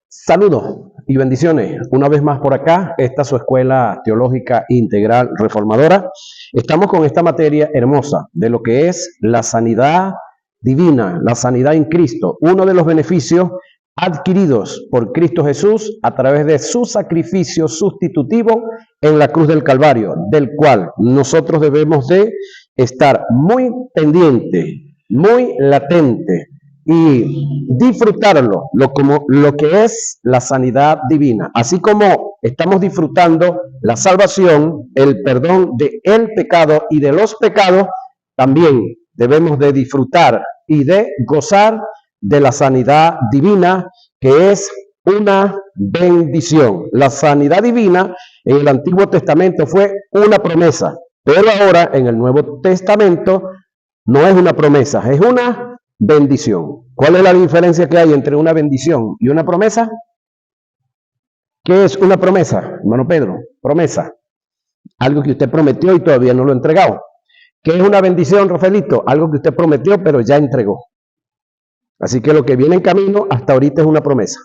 Saludos y bendiciones. Una vez más por acá, esta es su Escuela Teológica Integral Reformadora. Estamos con esta materia hermosa de lo que es la sanidad divina, la sanidad en Cristo. Uno de los beneficios adquiridos por Cristo Jesús a través de su sacrificio sustitutivo en la cruz del Calvario, del cual nosotros debemos de estar muy pendiente, muy latente, y disfrutarlo, como lo que es la sanidad divina. Así como estamos disfrutando la salvación, el perdón del pecado y de los pecados, también debemos de disfrutar y de gozar de la sanidad divina, que es una bendición. La sanidad divina en el Antiguo Testamento fue una promesa, pero ahora en el Nuevo Testamento no es una promesa, es una bendición. ¿Cuál es la diferencia que hay entre una bendición y una promesa? ¿Qué es una promesa, hermano Pedro? Promesa. Algo que usted prometió y todavía no lo ha entregado. ¿Qué es una bendición, Rafaelito? Algo que usted prometió pero ya entregó. Así que lo que viene en camino hasta ahorita es una promesa.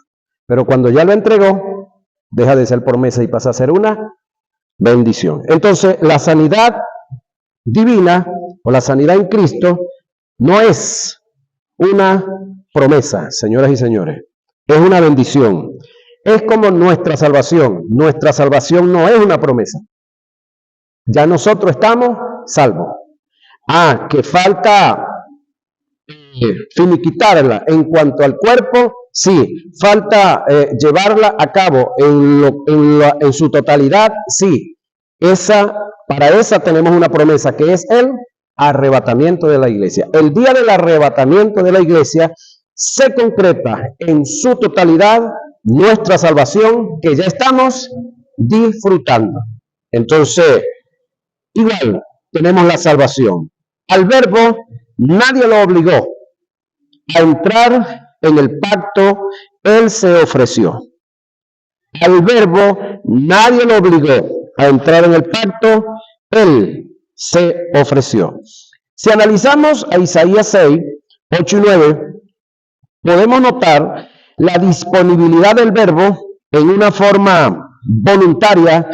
Pero cuando ya lo entregó, deja de ser promesa y pasa a ser una bendición. Entonces, la sanidad divina o la sanidad en Cristo no es una promesa, señoras y señores, es una bendición. Es como nuestra salvación. Nuestra salvación no es una promesa. Ya nosotros estamos salvos. Que falta finiquitarla en cuanto al cuerpo, sí. Falta llevarla a cabo en su totalidad, sí. Para esa tenemos una promesa que es el arrebatamiento de la iglesia. El día del arrebatamiento de la iglesia se concreta en su totalidad nuestra salvación, que ya estamos disfrutando. Entonces, igual tenemos la salvación. Al verbo nadie lo obligó a entrar en el pacto, él se ofreció. Al verbo nadie lo obligó a entrar en el pacto, él se ofreció. Si analizamos a Isaías 6, 8 y 9, podemos notar la disponibilidad del verbo en una forma voluntaria,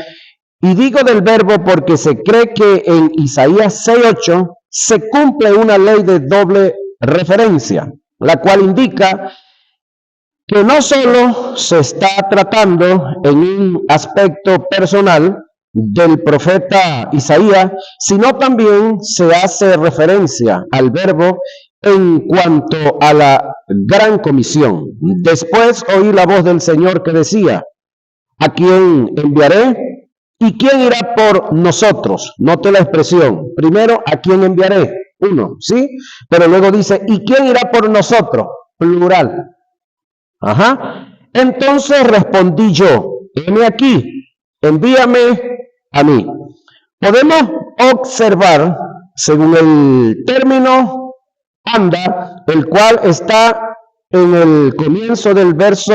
y digo del verbo porque se cree que en Isaías 6, 8 se cumple una ley de doble referencia, la cual indica que no solo se está tratando en un aspecto personal del profeta Isaías, sino también se hace referencia al verbo en cuanto a la gran comisión. Después oí la voz del Señor que decía: ¿a quién enviaré? ¿Y quién irá por nosotros? Note la expresión. Primero, ¿a quién enviaré? Uno, ¿sí? Pero luego dice: ¿y quién irá por nosotros? Plural. Entonces respondí yo: heme aquí, envíame a mí. Podemos observar, según el término anda, el cual está en el comienzo del verso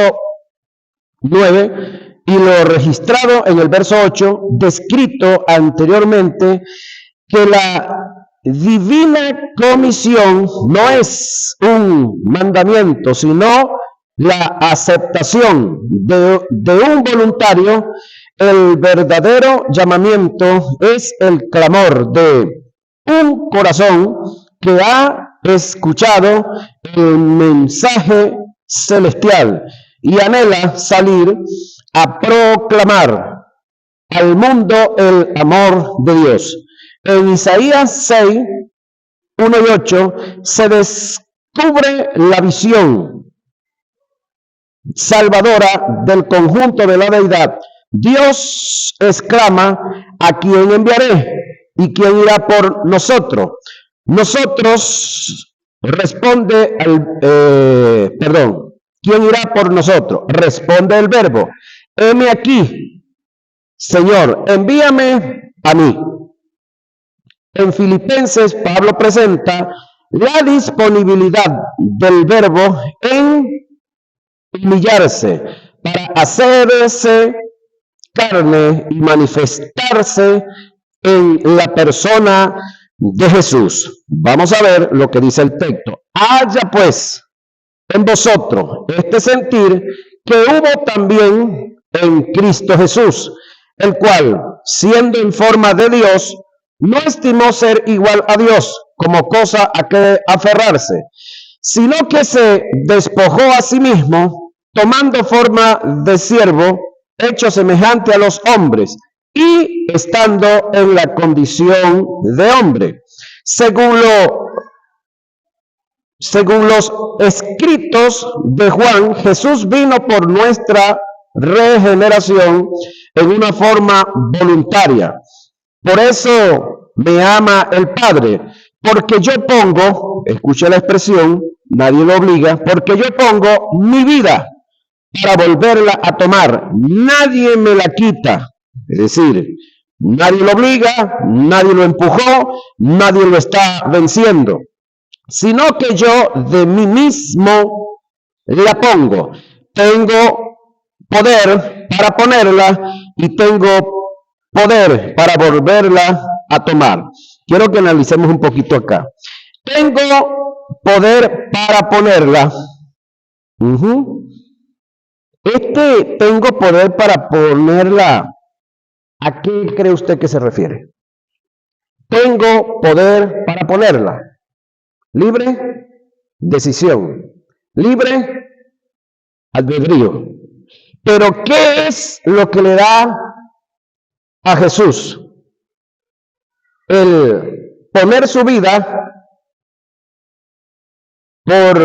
9 y lo registrado en el verso 8, descrito anteriormente, que la divina comisión no es un mandamiento, sino la aceptación de un voluntario. El verdadero llamamiento es el clamor de un corazón que ha escuchado el mensaje celestial y anhela salir a proclamar al mundo el amor de Dios. En Isaías 6, 1 y 8 se descubre la visión salvadora del conjunto de la deidad. Dios exclama: ¿a quién enviaré? ¿Y quién irá por nosotros? Nosotros responde ¿quién irá por nosotros? Responde el verbo: heme aquí, Señor, envíame a mí. En Filipenses, Pablo presenta la disponibilidad del verbo en humillarse para hacerse carne y manifestarse en la persona de Jesús. Vamos a ver lo que dice el texto. Haya pues en vosotros este sentir que hubo también en Cristo Jesús, el cual, siendo en forma de Dios, no estimó ser igual a Dios como cosa a que aferrarse, sino que se despojó a sí mismo, tomando forma de siervo, hecho semejante a los hombres, y estando en la condición de hombre, según los escritos de Juan, Jesús vino por nuestra regeneración en una forma voluntaria. Por eso me ama el Padre, porque yo pongo, escuche la expresión, nadie lo obliga, porque yo pongo mi vida para volverla a tomar. Nadie me la quita. Es decir, nadie lo obliga, nadie lo empujó, nadie lo está venciendo, sino que yo de mí mismo la pongo. Tengo poder para ponerla y tengo poder para volverla a tomar. Quiero que analicemos un poquito acá. Tengo poder para ponerla. Tengo poder para ponerla. ¿A qué cree usted que se refiere? Tengo poder para ponerla. Libre decisión. Libre albedrío. Pero ¿qué es lo que le da a Jesús el poner su vida por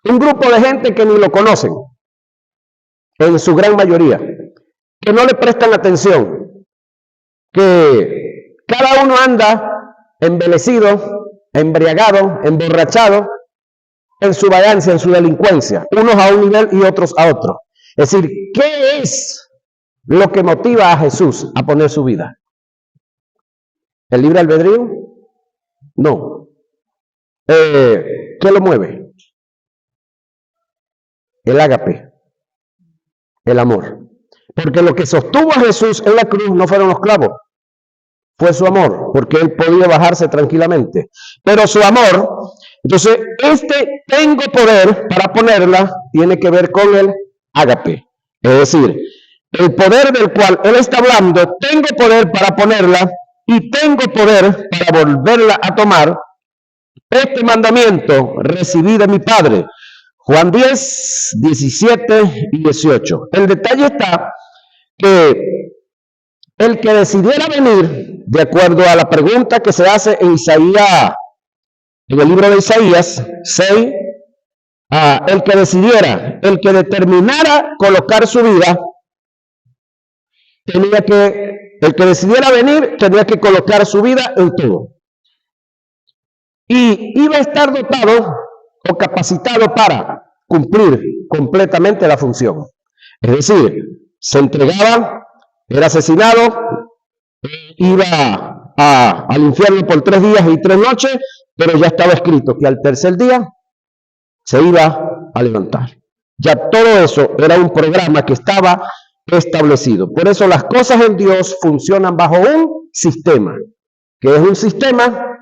un grupo de gente que ni lo conocen, en su gran mayoría, que no le prestan atención, que cada uno anda embelecido, embriagado, emborrachado en su vagancia, en su delincuencia, unos a un nivel y otros a otro? Es decir, ¿qué es lo que motiva a Jesús a poner su vida? ¿El libre albedrío? No. ¿Qué lo mueve? El ágape, el amor. Porque lo que sostuvo a Jesús en la cruz no fueron los clavos, fue su amor, porque él podía bajarse tranquilamente. Pero su amor, entonces, tengo poder para ponerla, tiene que ver con el ágape. Es decir, el poder del cual él está hablando, tengo poder para ponerla y tengo poder para volverla a tomar. Este mandamiento recibí de mi Padre. Juan 10, 17 y 18. El detalle está que el que decidiera venir, de acuerdo a la pregunta que se hace en Isaías, en el libro de Isaías 6, el que decidiera, el que determinara colocar su vida, el que decidiera venir tenía que colocar su vida en todo. Y iba a estar dotado o capacitado para cumplir completamente la función. Es decir, se entregaba, era asesinado, iba al infierno por 3 días y 3 noches, pero ya estaba escrito que al tercer día se iba a levantar. Ya todo eso era un programa que estaba establecido. Por eso las cosas en Dios funcionan bajo un sistema, que es un sistema,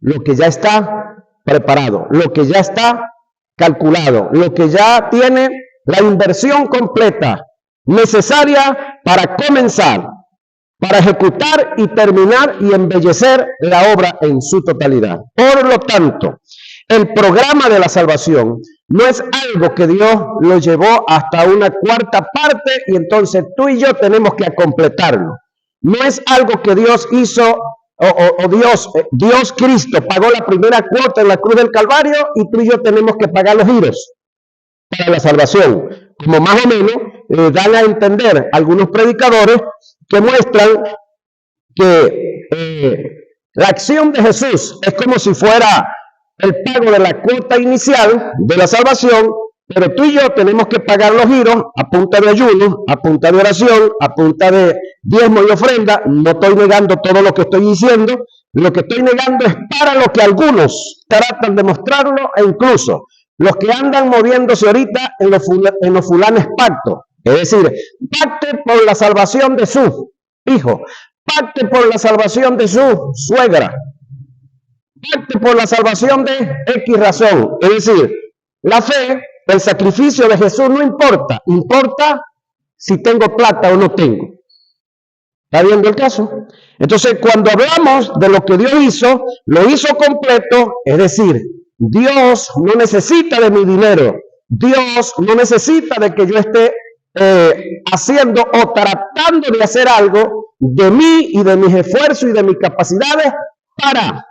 lo que ya está preparado, lo que ya está calculado, lo que ya tiene la inversión completa necesaria para comenzar, para ejecutar y terminar y embellecer la obra en su totalidad. Por lo tanto, el programa de la salvación no es algo que Dios lo llevó hasta una cuarta parte y entonces tú y yo tenemos que completarlo. No es algo que Dios hizo Dios Cristo pagó la primera cuota en la cruz del Calvario y tú y yo tenemos que pagar los giros para la salvación, como más o menos dan a entender algunos predicadores que muestran que la acción de Jesús es como si fuera el pago de la cuota inicial de la salvación, pero tú y yo tenemos que pagar los giros a punta de ayuno, a punta de oración, a punta de diezmo y ofrenda. No estoy negando todo lo que estoy diciendo, lo que estoy negando es para lo que algunos tratan de mostrarlo, e incluso los que andan moviéndose ahorita en los fulanes pactos, es decir, pacte por la salvación de su hijo, pacte por la salvación de su suegra, pacte por la salvación de X razón. Es decir, la fe, el sacrificio de Jesús no importa, importa si tengo plata o no tengo. ¿Está viendo el caso? Entonces, cuando hablamos de lo que Dios hizo, lo hizo completo, es decir, Dios no necesita de mi dinero, Dios no necesita de que yo esté haciendo o tratando de hacer algo de mí y de mis esfuerzos y de mis capacidades para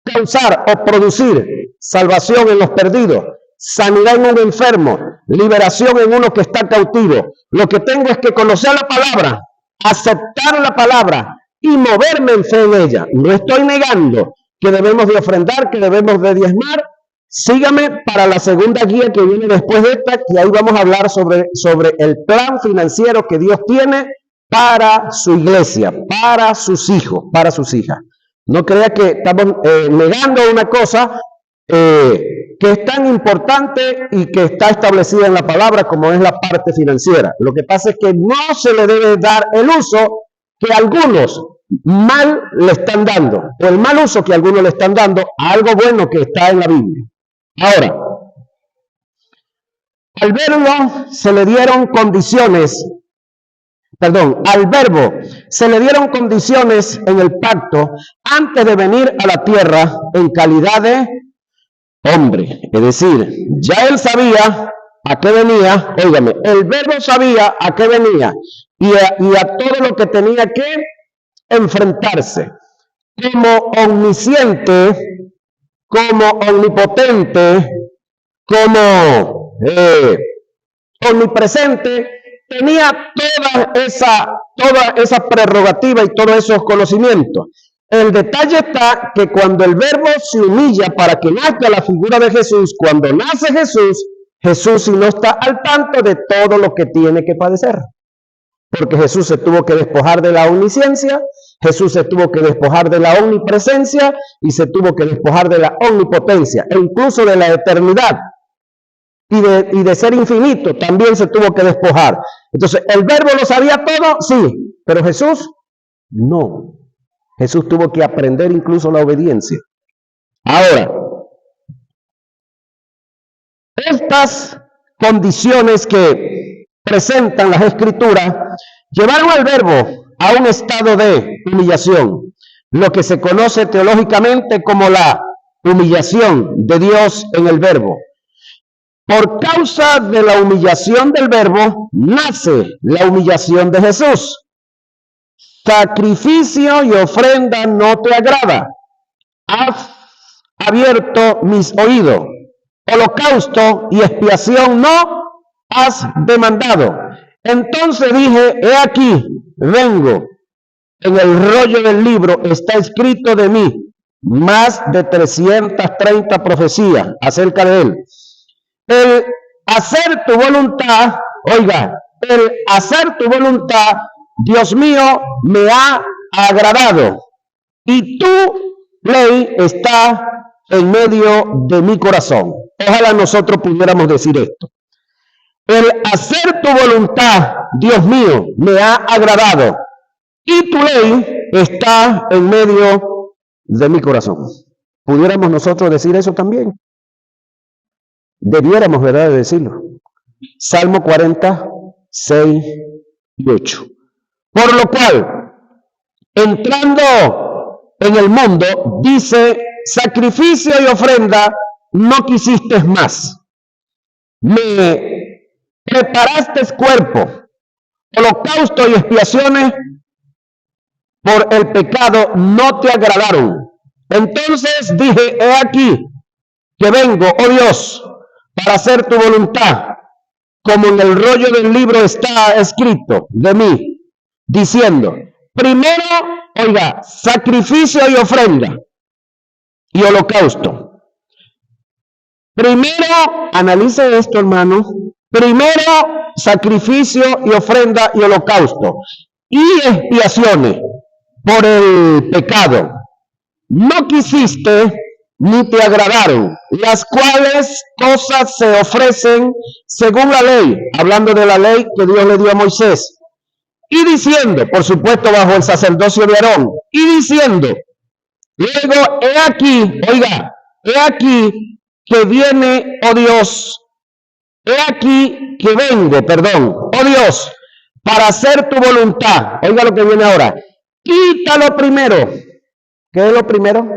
causar o producir salvación en los perdidos, sanidad en un enfermo, liberación en uno que está cautivo. Lo que tengo es que conocer la palabra, aceptar la palabra y moverme en fe en ella. No estoy negando que debemos de ofrendar, que debemos de diezmar. Sígame para la segunda guía que viene después de esta, que ahí vamos a hablar sobre el plan financiero que Dios tiene para su iglesia, para sus hijos, para sus hijas. No crea que estamos negando una cosa que es tan importante y que está establecida en la palabra como es la parte financiera. Lo que pasa es que no se le debe dar el uso que algunos mal le están dando, o el mal uso que algunos le están dando a algo bueno que está en la Biblia. Ahora, al verbo se le dieron condiciones en el pacto antes de venir a la tierra en calidad de hombre. Es decir, ya él sabía a qué venía, óigame, el verbo sabía a qué venía y a todo lo que tenía que enfrentarse. Como omnisciente, como omnipotente, como omnipresente, tenía toda esa prerrogativa y todos esos conocimientos. El detalle está que cuando el verbo se humilla para que nazca la figura de Jesús, cuando nace Jesús sí no está al tanto de todo lo que tiene que padecer. Porque Jesús se tuvo que despojar de la omnisciencia, Jesús se tuvo que despojar de la omnipresencia y se tuvo que despojar de la omnipotencia e incluso de la eternidad y de ser infinito también se tuvo que despojar. Entonces, ¿el verbo lo sabía todo? Sí, pero Jesús no. Jesús tuvo que aprender incluso la obediencia. Ahora, estas condiciones que presentan las Escrituras llevaron al verbo a un estado de humillación, lo que se conoce teológicamente como la humillación de Dios en el verbo. Por causa de la humillación del verbo, nace la humillación de Jesús. Sacrificio y ofrenda no te agrada. Has abierto mis oídos. Holocausto y expiación no has demandado. Entonces dije, he aquí, vengo. En el rollo del libro está escrito de mí más de 330 profecías acerca de él. El hacer tu voluntad, oiga, el hacer tu voluntad, Dios mío, me ha agradado. Y tu ley está en medio de mi corazón. Ojalá nosotros pudiéramos decir esto. El hacer tu voluntad, Dios mío, me ha agradado. Y tu ley está en medio de mi corazón. ¿Pudiéramos nosotros decir eso también? Debiéramos, ¿verdad?, de decirlo. Salmo 40, 6 y 8. Por lo cual, entrando en el mundo, dice, sacrificio y ofrenda no quisiste más. Me preparaste cuerpo, holocausto y expiaciones por el pecado no te agradaron. Entonces dije, he aquí que vengo, oh Dios, para hacer tu voluntad, como en el rollo del libro está escrito de mí, diciendo, primero, oiga, sacrificio y ofrenda y holocausto. Primero, analice esto, hermano, primero sacrificio y ofrenda y holocausto y expiaciones por el pecado. No quisiste ni te agradaron, las cuales cosas se ofrecen según la ley, hablando de la ley que Dios le dio a Moisés, y diciendo, por supuesto bajo el sacerdocio de Aarón, y diciendo, Luego, he aquí, oiga, he aquí que viene, oh Dios, he aquí que vengo, perdón, oh Dios, para hacer tu voluntad. Oiga lo que viene ahora. Quítalo primero. ¿Qué es lo primero?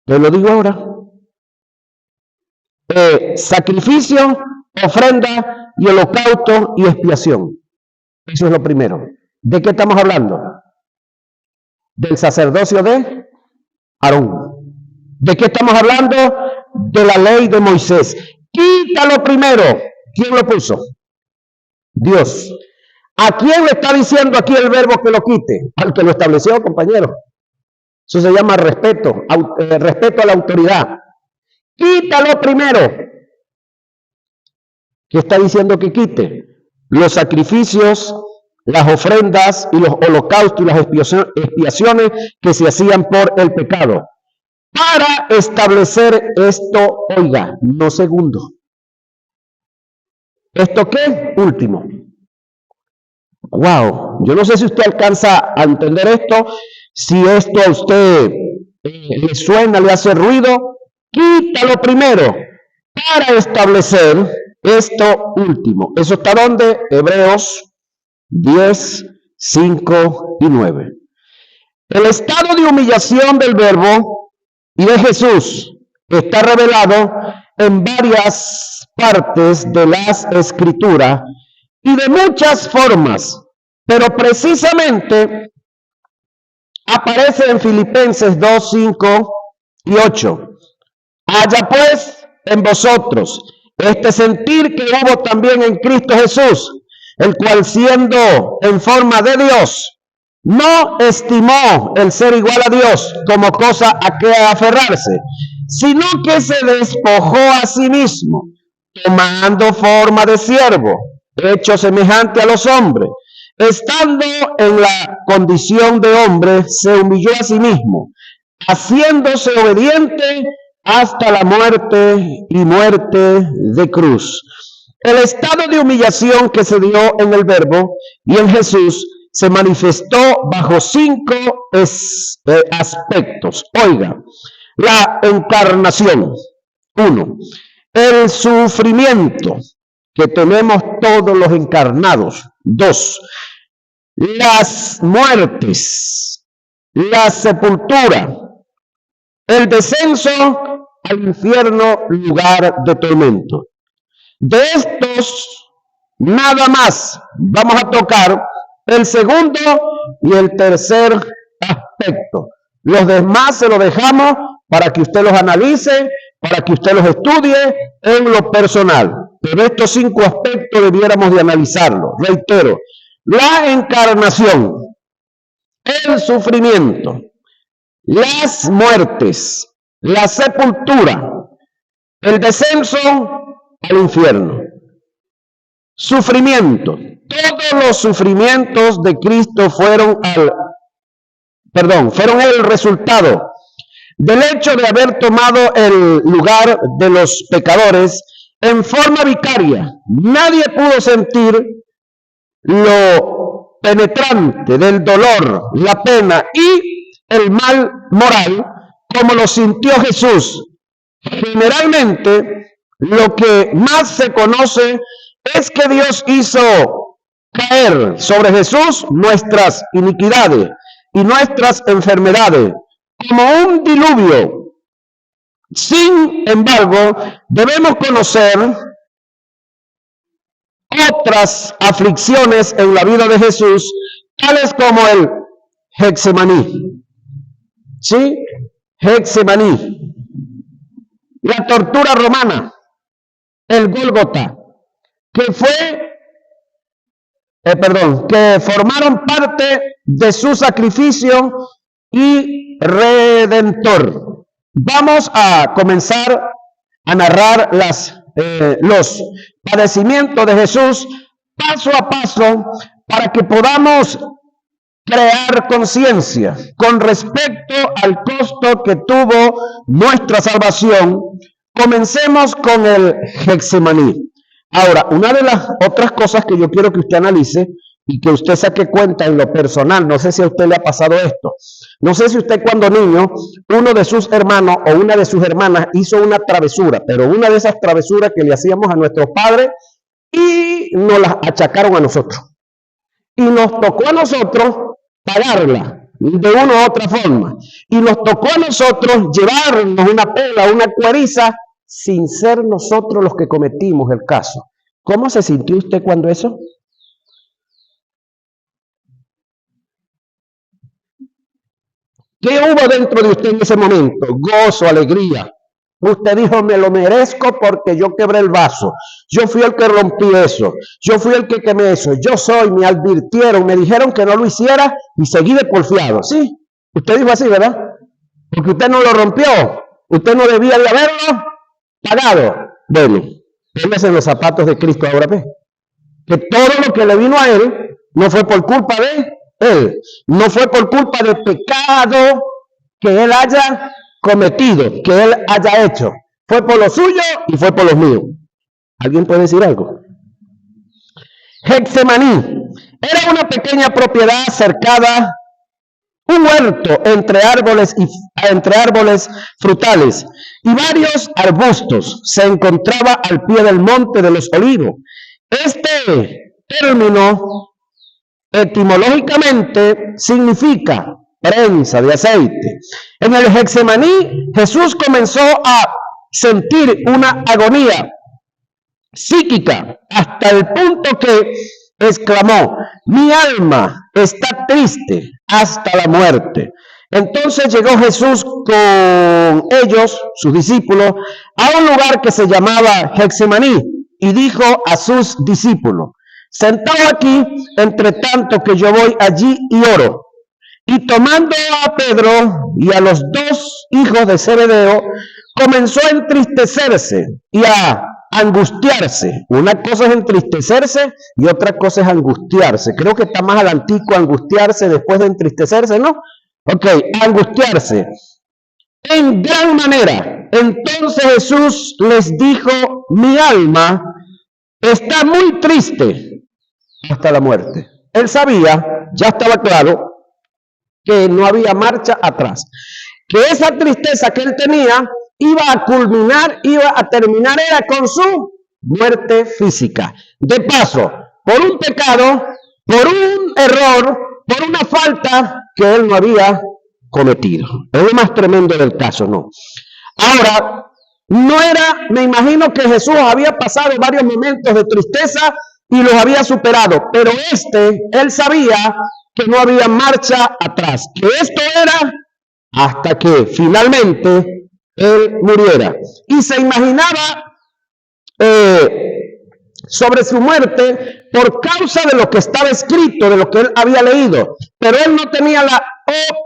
Te lo digo ahora. Sacrificio, ofrenda y holocausto y expiación. Eso es lo primero. ¿De qué estamos hablando? Del sacerdocio de Aarón. ¿De qué estamos hablando? De la ley de Moisés. Quítalo primero. ¿Quién lo puso? Dios. ¿A quién le está diciendo aquí el verbo que lo quite? Al que lo estableció, compañero. Eso se llama respeto, respeto a la autoridad. Quítalo primero. ¿Qué está diciendo que quite? Los sacrificios, las ofrendas y los holocaustos y las expiaciones que se hacían por el pecado. Para establecer esto, oiga, no segundo. ¿Esto qué? Último. Wow, yo no sé si usted alcanza a entender esto, si esto a usted le suena, le hace ruido, quítalo primero para establecer esto último. ¿Eso está donde? Hebreos 10, 5 y 9. El estado de humillación del verbo y de Jesús está revelado en varias partes de las Escrituras y de muchas formas, pero precisamente aparece en Filipenses 2, 5 y 8. Haya pues en vosotros este sentir que hubo también en Cristo Jesús, el cual siendo en forma de Dios, no estimó el ser igual a Dios como cosa a que aferrarse, sino que se despojó a sí mismo, tomando forma de siervo, hecho semejante a los hombres. Estando en la condición de hombre, se humilló a sí mismo, haciéndose obediente hasta la muerte y muerte de cruz. El estado de humillación que se dio en el verbo y en Jesús se manifestó bajo 5 aspectos. Oiga, la encarnación. 1. El sufrimiento que tenemos todos los encarnados. 2. Las muertes, la sepultura, el descenso al infierno, lugar de tormento. De estos, nada más vamos a tocar el segundo y el tercer aspecto. Los demás se los dejamos para que usted los analice, para que usted los estudie en lo personal. Pero estos 5 aspectos debiéramos de analizarlos. Reitero, la encarnación, el sufrimiento, las muertes, la sepultura, el descenso al infierno. Sufrimiento. Todos los sufrimientos de Cristo fueron el resultado del hecho de haber tomado el lugar de los pecadores en forma vicaria. Nadie pudo sentir lo penetrante del dolor, la pena y el mal moral como lo sintió Jesús. Generalmente, lo que más se conoce es que Dios hizo caer sobre Jesús nuestras iniquidades y nuestras enfermedades como un diluvio. Sin embargo, debemos conocer otras aflicciones en la vida de Jesús, tales como el Getsemaní. ¿Sí? Getsemaní. La tortura romana, el Gólgota, que formaron parte de su sacrificio y redentor. Vamos a comenzar a narrar los padecimientos de Jesús paso a paso para que podamos crear conciencia con respecto al costo que tuvo nuestra salvación. Comencemos con el Getsemaní. Ahora, una de las otras cosas que yo quiero que usted analice y que usted saque cuenta en lo personal, no sé si a usted le ha pasado esto, no sé si usted cuando niño, uno de sus hermanos o una de sus hermanas hizo una travesura, pero una de esas travesuras que le hacíamos a nuestros padres y nos las achacaron a nosotros. Y nos tocó a nosotros pagarla de una u otra forma. Y nos tocó a nosotros llevarnos una pela, una cueriza, sin ser nosotros los que cometimos el caso. ¿Cómo se sintió usted cuando eso? ¿Qué hubo dentro de usted en ese momento? Gozo, alegría. Usted dijo, me lo merezco porque yo quebré el vaso. Yo fui el que rompí eso. Yo fui el que quemé eso. Yo soy, me advirtieron, me dijeron que no lo hiciera y seguí de porfiado. ¿Sí? Usted dijo así, ¿verdad? Porque usted no lo rompió. Usted no debía de haberlo pagado. Bueno, póngase en los zapatos de Cristo ahora, ¿ve? Que todo lo que le vino a él no fue por culpa de él. No fue por culpa de pecado que él haya cometido, que él haya hecho. Fue por lo suyo y fue por los míos. ¿Alguien puede decir algo? Getsemaní era una pequeña propiedad cercada, un huerto entre árboles frutales y varios arbustos. Se encontraba al pie del monte de los Olivos. Este término etimológicamente significa prensa de aceite. En el Getsemaní, Jesús comenzó a sentir una agonía psíquica hasta el punto que exclamó, mi alma está triste hasta la muerte. Entonces llegó Jesús con ellos, sus discípulos, a un lugar que se llamaba Getsemaní y dijo a sus discípulos, sentado aquí, entre tanto que yo voy allí y oro. Y tomando a Pedro y a los dos hijos de Zebedeo, comenzó a entristecerse y a angustiarse. Una cosa es entristecerse y otra cosa es angustiarse. Creo que está más al antiguo angustiarse después de entristecerse, ¿no? Ok, angustiarse. En gran manera. Entonces Jesús les dijo, mi alma está muy triste hasta la muerte. Él sabía, ya estaba claro, que no había marcha atrás. Que esa tristeza que él tenía iba a culminar, iba a terminar, era con su muerte física. De paso, por un pecado, por un error, por una falta que él no había cometido. Es lo más tremendo del caso, ¿no? Ahora, no era, me imagino que Jesús había pasado varios momentos de tristeza y los había superado, pero él sabía que no había marcha atrás, que esto era hasta que finalmente él muriera. Y se imaginaba sobre su muerte por causa de lo que estaba escrito, de lo que él había leído, pero él no tenía la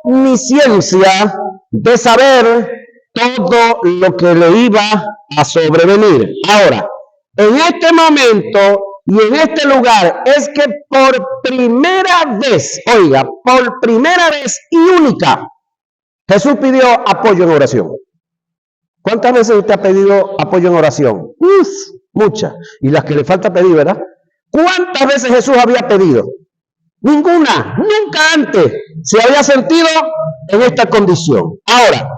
omnisciencia de saber todo lo que le iba a sobrevenir. Ahora, en este momento y en este lugar es que por primera vez, oiga, por primera vez y única, Jesús pidió apoyo en oración. ¿Cuántas veces usted ha pedido apoyo en oración? Muchas. Y las que le falta pedir, ¿verdad? ¿Cuántas veces Jesús había pedido? Ninguna. Nunca antes se había sentido en esta condición. Ahora,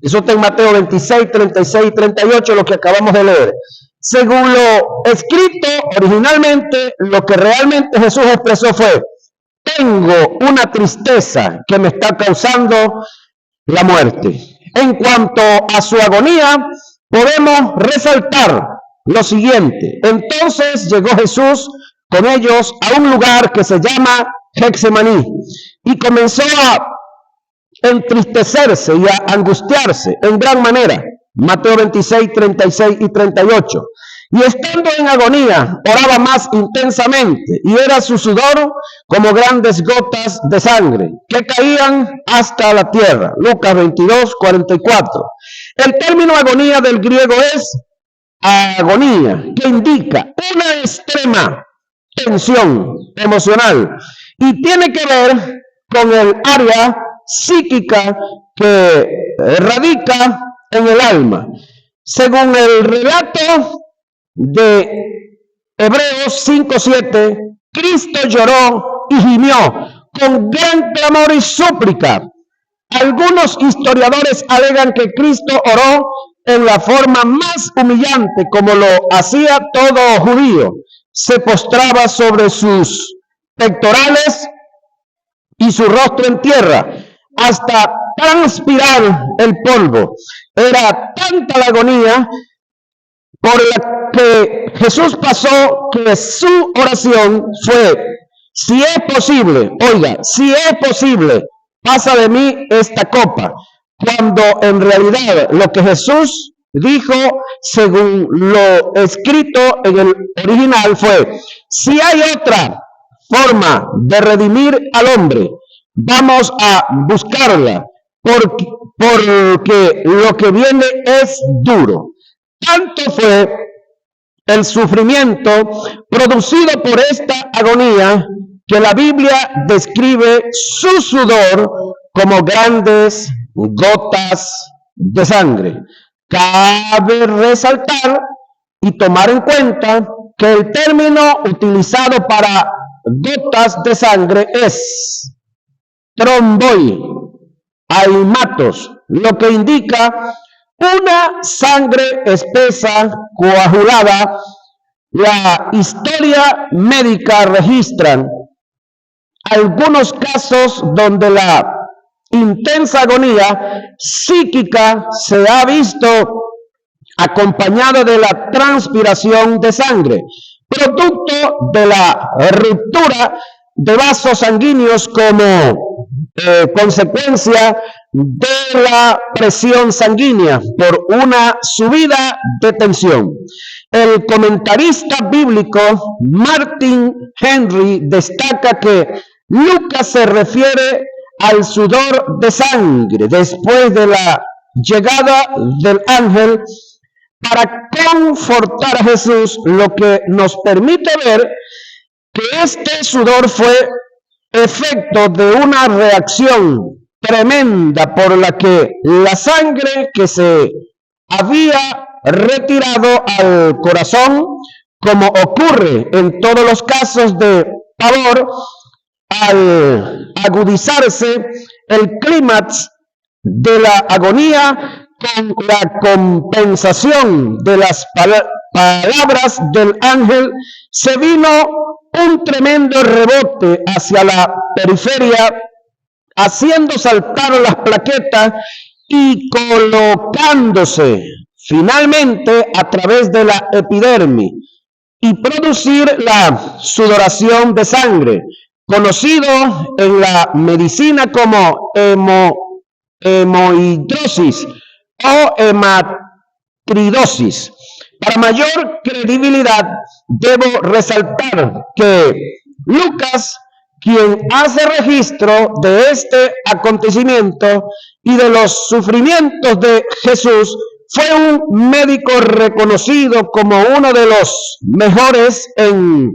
eso está en Mateo 26, 36 y 38, lo que acabamos de leer. Según lo escrito originalmente, lo que realmente Jesús expresó fue, tengo una tristeza que me está causando la muerte. En cuanto a su agonía, podemos resaltar lo siguiente. Entonces llegó Jesús con ellos a un lugar que se llama Getsemaní y comenzó a entristecerse y a angustiarse en gran manera. Mateo 26, 36 y 38. Y estando en agonía, oraba más intensamente, y era su sudor como grandes gotas de sangre que caían hasta la tierra. Lucas 22, 44. El término agonía del griego es agonía, que indica una extrema tensión emocional y tiene que ver con el área psíquica que radica en el alma. Según el relato de Hebreos 5:7, Cristo lloró y gimió con gran clamor y súplica. Algunos historiadores alegan que Cristo oró en la forma más humillante, como lo hacía todo judío. Se postraba sobre sus pectorales y su rostro en tierra, hasta transpirar el polvo. Era tanta la agonía por la que Jesús pasó, que su oración fue: si es posible, oiga, si es posible, pasa de mí esta copa. Cuando en realidad lo que Jesús dijo, según lo escrito en el original, fue: si hay otra forma de redimir al hombre, vamos a buscarla, porque lo que viene es duro. Tanto fue el sufrimiento producido por esta agonía que la Biblia describe su sudor como grandes gotas de sangre. Cabe resaltar y tomar en cuenta que el término utilizado para gotas de sangre es tromboi, aimatos, lo que indica una sangre espesa, coagulada. La historia médica registra algunos casos donde la intensa agonía psíquica se ha visto acompañada de la transpiración de sangre, producto de la ruptura de vasos sanguíneos como consecuencia de la presión sanguínea por una subida de tensión. El comentarista bíblico Martin Henry destaca que Lucas se refiere al sudor de sangre después de la llegada del ángel para confortar a Jesús, lo que nos permite ver que este sudor fue efecto de una reacción tremenda por la que la sangre que se había retirado al corazón, como ocurre en todos los casos de pavor, al agudizarse el clímax de la agonía con la compensación de las palabras del ángel, se vino un tremendo rebote hacia la periferia, haciendo saltar las plaquetas y colocándose finalmente a través de la epidermis y producir la sudoración de sangre, conocido en la medicina como hemohidrosis o hematridosis. Para mayor credibilidad, debo resaltar que Lucas, quien hace registro de este acontecimiento y de los sufrimientos de Jesús, fue un médico reconocido como uno de los mejores en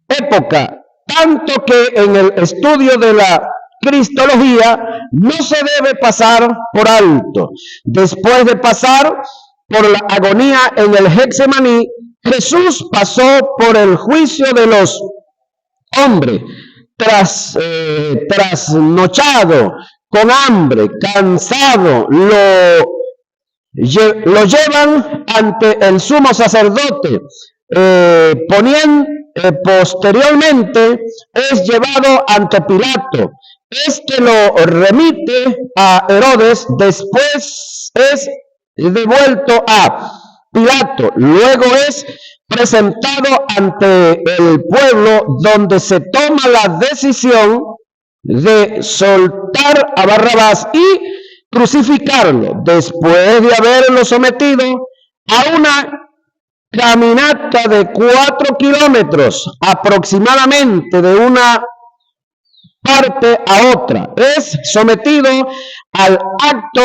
época, tanto que en el estudio de la cristología no se debe pasar por alto. Después de pasar por la agonía en el Getsemaní, Jesús pasó por el juicio de los hombres, trasnochado, con hambre, cansado, lo llevan ante el sumo sacerdote, posteriormente es llevado ante Pilato. Este lo remite a Herodes, después es devuelto a Pilato, luego es presentado ante el pueblo, donde se toma la decisión de soltar a Barrabás y crucificarlo, después de haberlo sometido a una caminata de 4 kilómetros aproximadamente de una parte a otra. Es sometido al acto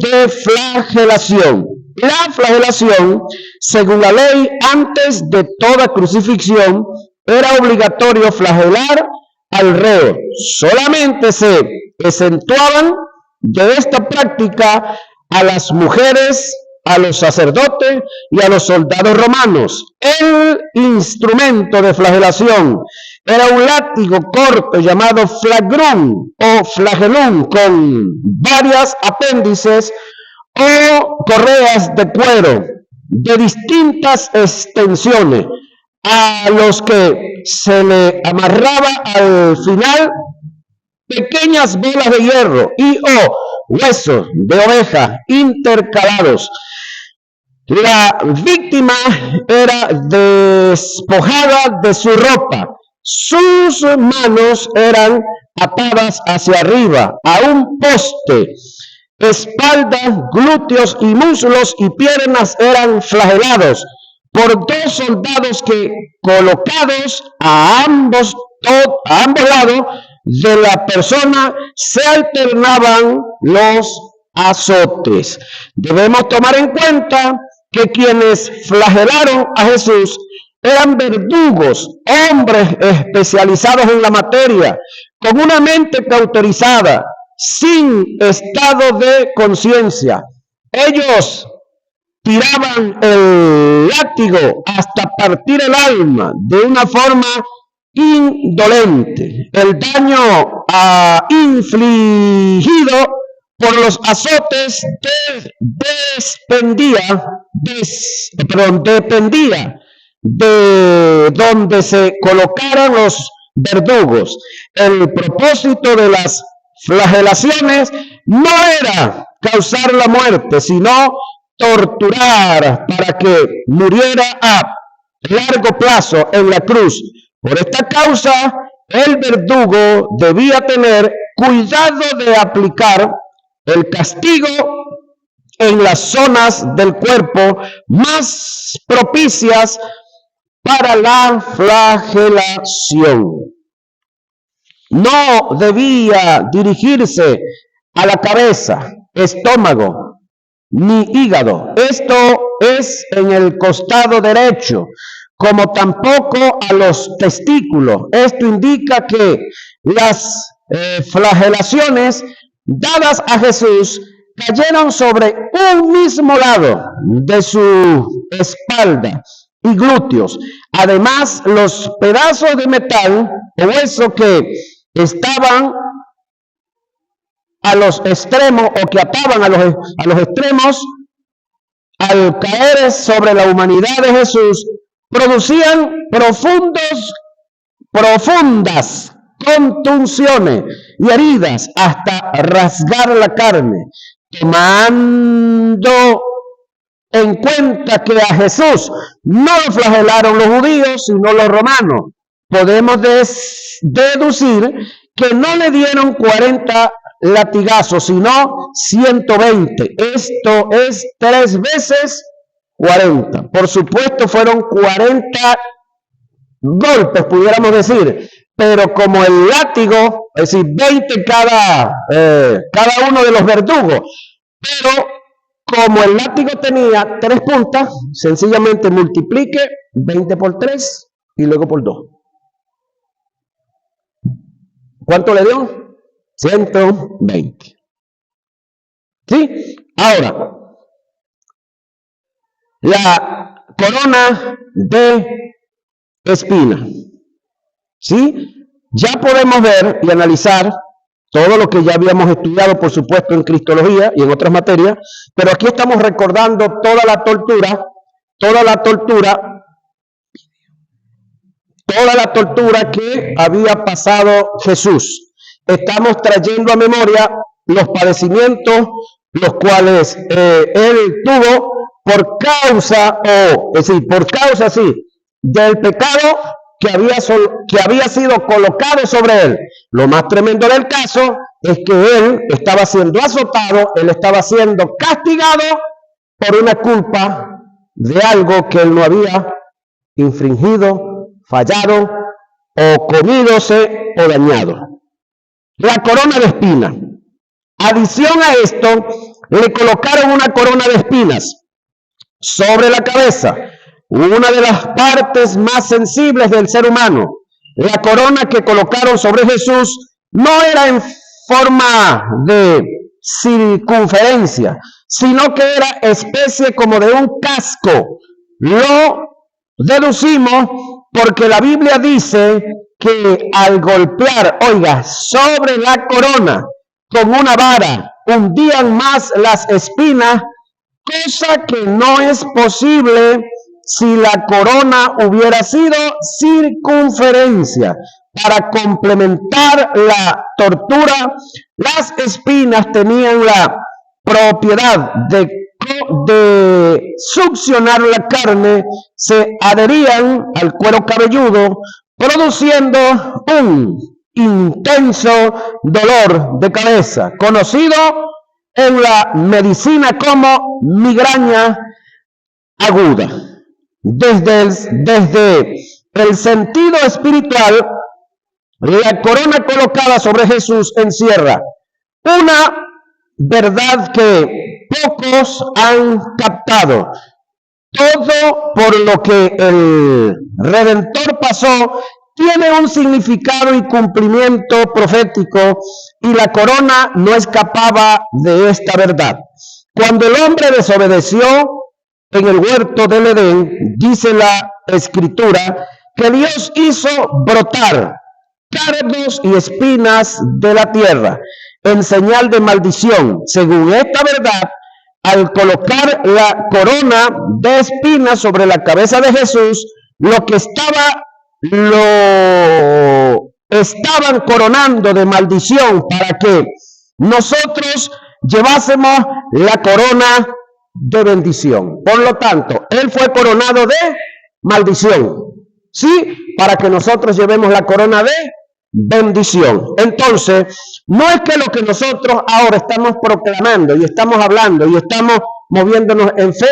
de flagelación. La flagelación, según la ley, antes de toda crucifixión, era obligatorio flagelar al reo. Solamente se exentuaban de esta práctica a las mujeres, a los sacerdotes y a los soldados romanos. El instrumento de flagelación era un látigo corto llamado flagrum o flagelum con varias apéndices o correas de cuero de distintas extensiones, a los que se le amarraba al final pequeñas bolas de hierro y o huesos de oveja intercalados. La víctima era despojada de su ropa. Sus manos eran atadas hacia arriba a un poste. Espalda, glúteos y muslos y piernas eran flagelados por dos soldados que, colocados a ambos lados de la persona, se alternaban los azotes. Debemos tomar en cuenta que quienes flagelaron a Jesús eran verdugos, hombres especializados en la materia, con una mente cauterizada, sin estado de conciencia. Ellos tiraban el látigo hasta partir el alma de una forma indolente. El daño infligido por los azotes dependía de donde se colocaran los verdugos. El propósito de las flagelaciones no era causar la muerte, sino torturar para que muriera a largo plazo en la cruz. Por esta causa, el verdugo debía tener cuidado de aplicar el castigo en las zonas del cuerpo más propicias para la flagelación. No debía dirigirse a la cabeza, estómago, ni hígado. Esto es en el costado derecho, como tampoco a los testículos. Esto indica que las flagelaciones dadas a Jesús cayeron sobre un mismo lado de su espalda y glúteos. Además, los pedazos de metal o hueso que estaban a los extremos o que ataban a los extremos, al caer sobre la humanidad de Jesús, producían profundas contunciones y heridas hasta rasgar la carne. Tomando en cuenta que a Jesús no lo flagelaron los judíos, sino los romanos, podemos deducir que no le dieron 40 latigazos, sino 120. Esto es 3 veces 40. Por supuesto, fueron 40 golpes, pudiéramos decir, pero como el látigo, es decir, 20 cada uno de los verdugos, pero como el látigo tenía 3 puntas, sencillamente multiplique 20 por 3 y luego por 2. ¿Cuánto le dio? 120. ¿Sí? Ahora, la corona de espina. ¿Sí? Ya podemos ver y analizar todo lo que ya habíamos estudiado, por supuesto, en cristología y en otras materias, pero aquí estamos recordando toda la tortura que había pasado Jesús. Estamos trayendo a memoria los padecimientos los cuales él tuvo por causa del pecado que había sido colocado sobre él. Lo más tremendo del caso es que él estaba siendo azotado, él estaba siendo castigado por una culpa de algo que él no había infringido, fallado o comídose o dañado. La corona de espinas. Adición a esto, le colocaron una corona de espinas sobre la cabeza, una de las partes más sensibles del ser humano. La corona que colocaron sobre Jesús no era en forma de circunferencia, sino que era especie como de un casco. Lo deducimos porque la Biblia dice que al golpear, oiga, sobre la corona con una vara, hundían más las espinas, cosa que no es posible si la corona hubiera sido circunferencia. Para complementar la tortura, las espinas tenían la propiedad de succionar la carne, se adherían al cuero cabelludo, produciendo un intenso dolor de cabeza, conocido en la medicina como migraña aguda. Desde el sentido espiritual, la corona colocada sobre Jesús encierra una verdad que pocos han captado. Todo por lo que el Redentor pasó tiene un significado y cumplimiento profético, y la corona no escapaba de esta verdad. Cuando el hombre desobedeció en el huerto del Edén, dice la Escritura que Dios hizo brotar cardos y espinas de la tierra en señal de maldición. Según esta verdad, al colocar la corona de espinas sobre la cabeza de Jesús, lo estaban coronando de maldición para que nosotros llevásemos la corona de bendición. Por lo tanto, él fue coronado de maldición, ¿sí? Para que nosotros llevemos la corona de bendición. Entonces, no es que lo que nosotros ahora estamos proclamando y estamos hablando y estamos moviéndonos en fe,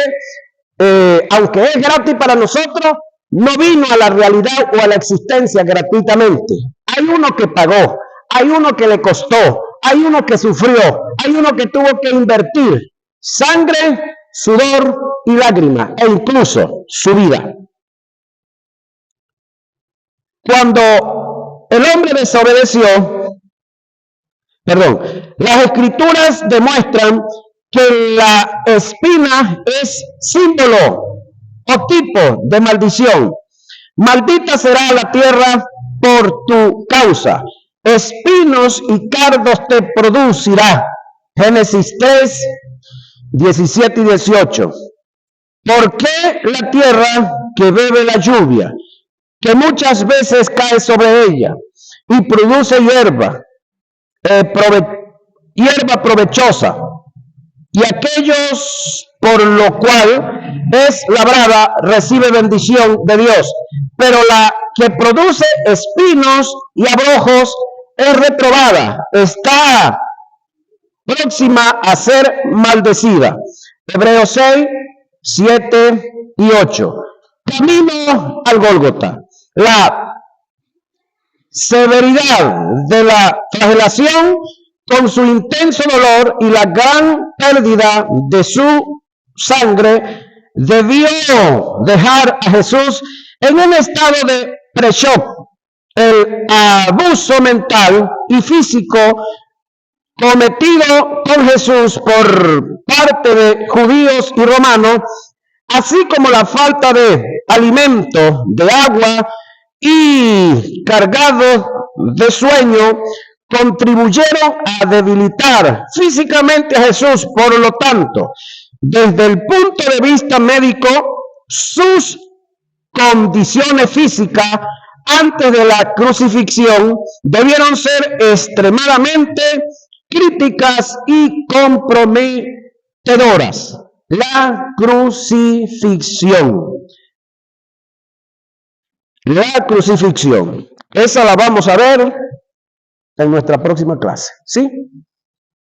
aunque es gratis para nosotros, no vino a la realidad o a la existencia gratuitamente. Hay uno que pagó, hay uno que le costó, hay uno que sufrió, hay uno que tuvo que invertir sangre, sudor y lágrimas, e incluso su vida. Cuando el hombre desobedeció, las escrituras demuestran que la espina es símbolo o tipo de maldición. Maldita será la tierra por tu causa. Espinos y cardos te producirá. Génesis 3, 17 y 18. ¿Por qué la tierra que bebe la lluvia, que muchas veces cae sobre ella y produce hierba provechosa, y aquellos por lo cual es labrada recibe bendición de Dios, pero la que produce espinos y abrojos es reprobada, está próxima a ser maldecida? Hebreos 6, 7 y 8. Camino al Gólgota. La severidad de la flagelación con su intenso dolor y la gran pérdida de su sangre debió dejar a Jesús en un estado de pre-shock. El abuso mental y físico cometido con Jesús por parte de judíos y romanos, así como la falta de alimento, de agua y cargado de sueño, contribuyeron a debilitar físicamente a Jesús. Por lo tanto, desde el punto de vista médico, sus condiciones físicas antes de la crucifixión debieron ser extremadamente críticas y comprometedoras. La crucifixión. La crucifixión. Esa la vamos a ver en nuestra próxima clase, ¿sí?